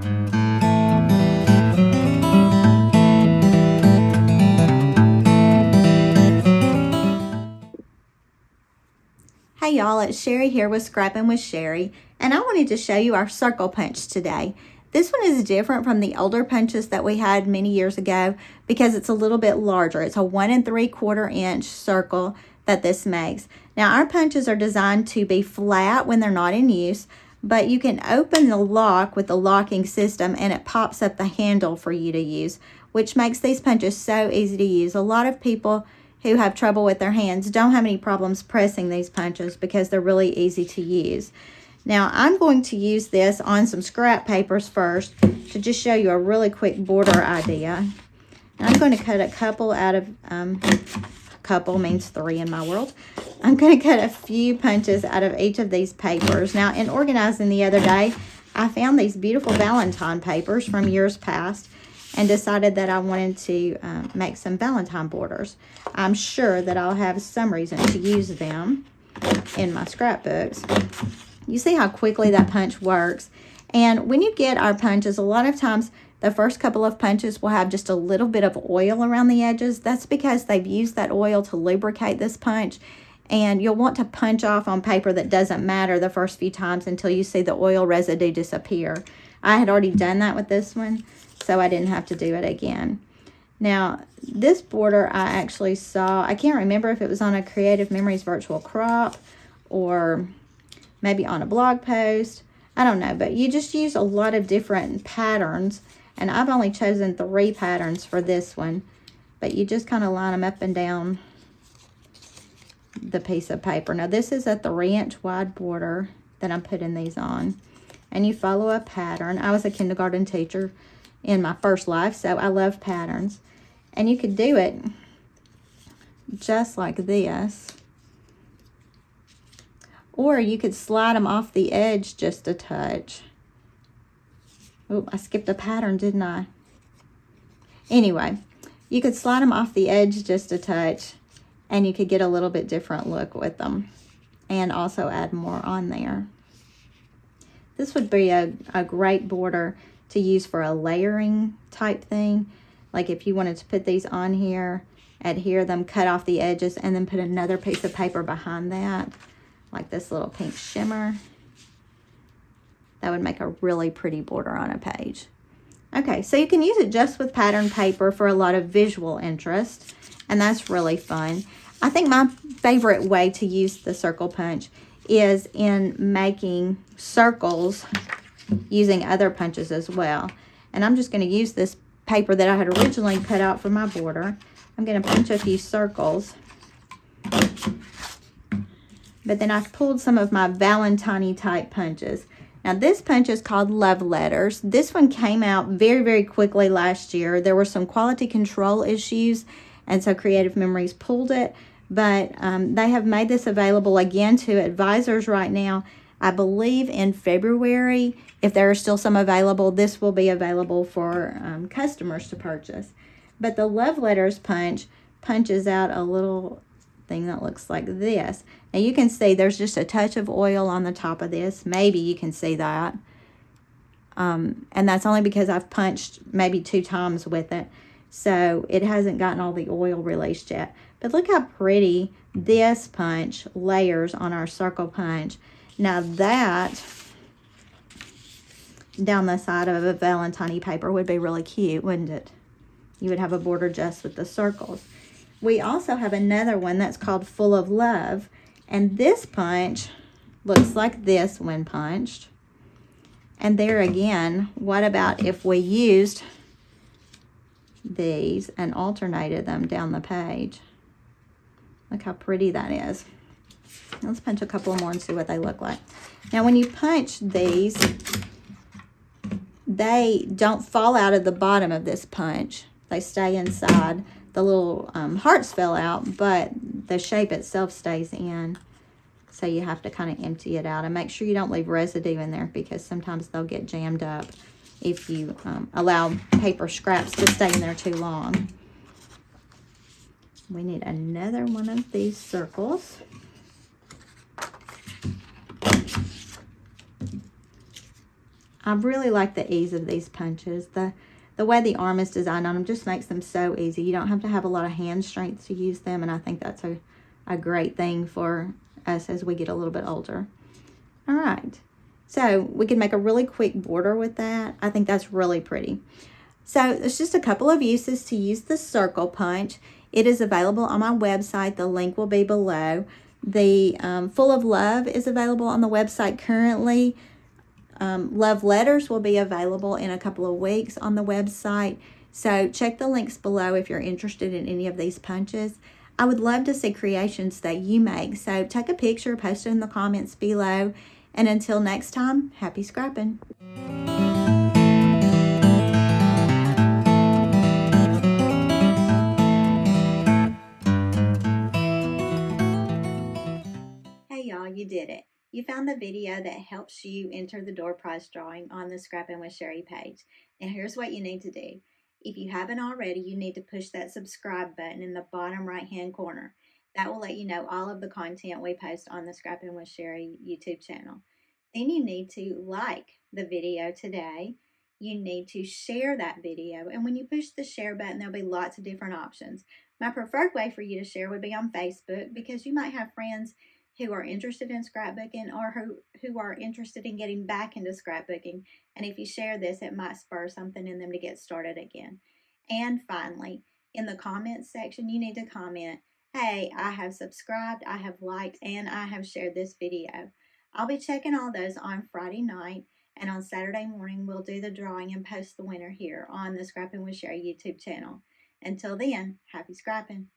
Hey y'all, it's Sheri here with Scrappin with Sheri, and I wanted to show you our circle punch today. This one is different from the older punches that we had many years ago because it's a little bit larger. It's a 1 3/4 inch circle that this makes. Now our punches are designed to be flat when they're not in use, but you can open the lock with the locking system and it pops up the handle for you to use, which makes these punches so easy to use. A lot of people who have trouble with their hands don't have any problems pressing these punches because they're really easy to use. Now I'm going to use this on some scrap papers first to just show you a really quick border idea. And I'm going to cut a couple out of, couple means 3 in my world. I'm going to cut a few punches out of each of these papers. Now in organizing the other day, I found these beautiful Valentine papers from years past and decided that I wanted to make some Valentine borders. I'm sure that I'll have some reason to use them in my scrapbooks. You see how quickly that punch works. And when you get our punches, a lot of times the first couple of punches will have just a little bit of oil around the edges. That's because they've used that oil to lubricate this punch. And you'll want to punch off on paper that doesn't matter the first few times until you see the oil residue disappear. I had already done that with this one, so I didn't have to do it again. Now, this border I actually saw, I can't remember if it was on a Creative Memories virtual crop or maybe on a blog post. I don't know, but you just use a lot of different patterns, and I've only chosen 3 patterns for this one, but you just kind of line them up and down the piece of paper. Now, this is a 3-inch wide border that I'm putting these on, and you follow a pattern. I was a kindergarten teacher in my first life, so I love patterns. And you could do it just like this, or you could slide them off the edge just a touch. Oh, I skipped a pattern, didn't I? Anyway, you could slide them off the edge just a touch, and you could get a little bit different look with them, and also add more on there. This would be a great border to use for a layering type thing. Like if you wanted to put these on here, adhere them, cut off the edges, and then put another piece of paper behind that, like this little pink shimmer. That would make a really pretty border on a page. Okay, so you can use it just with pattern paper for a lot of visual interest, and that's really fun. I think my favorite way to use the circle punch is in making circles using other punches as well. And I'm just going to use this paper that I had originally cut out for my border. I'm going to punch a few circles. But then I've pulled some of my Valentine type punches. Now this punch is called Love Letters. This one came out very, very quickly last year. There were some quality control issues, and so Creative Memories pulled it. But they have made this available again to advisors right now. I believe in February, if there are still some available, this will be available for customers to purchase. But the Love Letters punch punches out a little thing that looks like this. Now you can see there's just a touch of oil on the top of this. Maybe you can see that. And that's only because I've punched maybe 2 times with it. So it hasn't gotten all the oil released yet. But look how pretty this punch layers on our circle punch. Now that down the side of a Valentine paper would be really cute, wouldn't it? You would have a border just with the circles. We also have another one that's called Full of Love. And this punch looks like this when punched. And there again, what about if we used these and alternated them down the page? Look how pretty that is. Let's punch a couple more and see what they look like. Now when you punch these, they don't fall out of the bottom of this punch. They stay inside. The little hearts fell out, but the shape itself stays in. So you have to kind of empty it out and make sure you don't leave residue in there, because sometimes they'll get jammed up if you allow paper scraps to stay in there too long. We need another one of these circles. I really like the ease of these punches. The way the arm is designed on them just makes them so easy. You don't have to have a lot of hand strength to use them, and I think that's a great thing for us as we get a little bit older. All right, so we can make a really quick border with that. I think that's really pretty. So there's just a couple of uses to use the circle punch. It is available on my website. The link will be below. The Full of Love is available on the website currently. Love letters will be available in a couple of weeks on the website. So check the links below if you're interested in any of these punches. I would love to see creations that you make. So take a picture, post it in the comments below. And until next time, happy scrapping. Hey y'all, you did it. You found the video that helps you enter the door prize drawing on the Scrappin' with Sheri page. Now here's what you need to do. If you haven't already, you need to push that subscribe button in the bottom right hand corner. That will let you know all of the content we post on the Scrappin' with Sheri YouTube channel. Then you need to like the video today. You need to share that video. And when you push the share button, there'll be lots of different options. My preferred way for you to share would be on Facebook, because you might have friends who are interested in scrapbooking or who are interested in getting back into scrapbooking. And if you share this, it might spur something in them to get started again. And finally, in the comments section, you need to comment, hey, I have subscribed, I have liked, and I have shared this video. I'll be checking all those on Friday night, and on Saturday morning, we'll do the drawing and post the winner here on the Scrappin' with Sheri YouTube channel. Until then, happy scrapping.